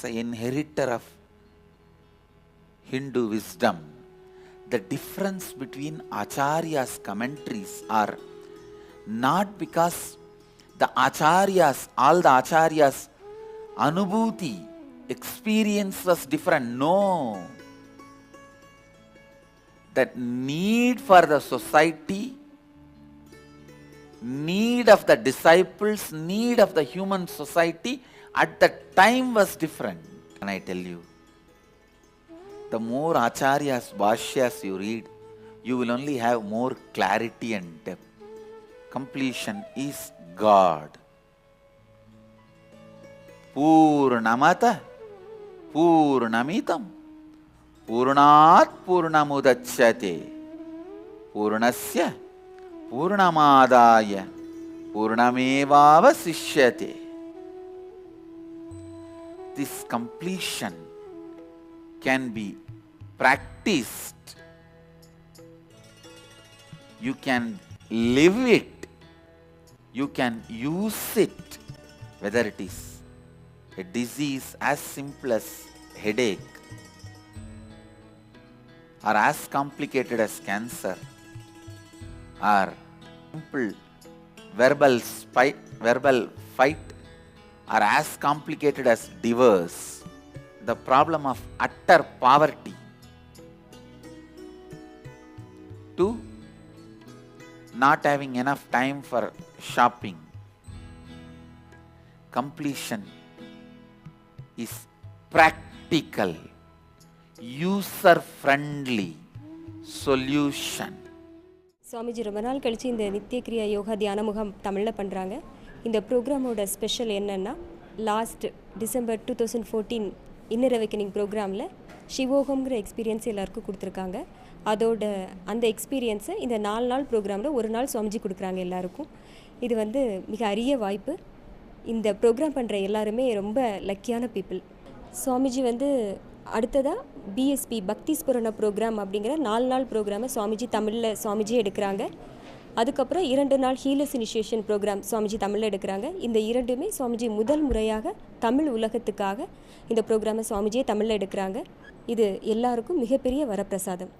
an inheritor of Hindu wisdom, the difference between Acharya's commentaries are not because all the Acharyas' anubhuti, experience was different. No. That need for the society, need of the disciples, need of the human society at that time was different. And I tell you, the more Acharya's Bhashyas you read, you will only have more clarity and depth. Completion is God. Purnamata Purnamitam Purnat Purnamudachyate Purnasya Purnamadaya Purnamevavasishyate. This completion can be practiced. You can live it. You can use it. Whether it is a disease as simple as headache, or as complicated as cancer, or simple verbal fight, or as complicated as divorce, the problem of utter poverty, to not having enough time for shopping. Completion is practical, user-friendly solution. Swamiji ரொம்ப நாள் கழித்து இந்த நித்திய கிரியா யோகா தியான முகாம் தமிழில் பண்ணுறாங்க. இந்த ப்ரோக்ராமோட ஸ்பெஷல் என்னென்னா, லாஸ்ட் டிசம்பர் 2014 இன்னர் அவேக்கனிங் ப்ரோக்ராமில் சிவோகம்ங்கிற எக்ஸ்பீரியன்ஸ் எல்லாருக்கும் கொடுத்துருக்காங்க. அதோட அந்த எக்ஸ்பீரியன்ஸை இந்த 4 நாள் ப்ரோக்ராமில் ஒரு நாள் சுவாமிஜி கொடுக்குறாங்க எல்லாருக்கும். இது மிக அரிய வாய்ப்பு. இந்த ப்ரோக்ராம் பண்ணுற எல்லாருமே ரொம்ப லக்கியான பீப்புள். சுவாமிஜி அடுத்ததாக பிஎஸ்பி பக்தி ஸ்புரண ப்ரோக்ராம் அப்படிங்கிற 4 நாள் ப்ரோக்ராமை சுவாமிஜி தமிழில் சுவாமிஜி எடுக்கிறாங்க. அதுக்கப்புறம் 2 நாள் ஹீலர்ஸ் இனிஷியேஷன் ப்ரோக்ராம் சுவாமிஜி தமிழில் எடுக்கிறாங்க. இந்த இரண்டுமே சுவாமிஜி முதல் முறையாக தமிழ் உலகத்துக்காக இந்த ப்ரோக்ராமை சுவாமிஜியை தமிழில் எடுக்கிறாங்க. இது எல்லாருக்கும் மிகப்பெரிய வரப்பிரசாதம்.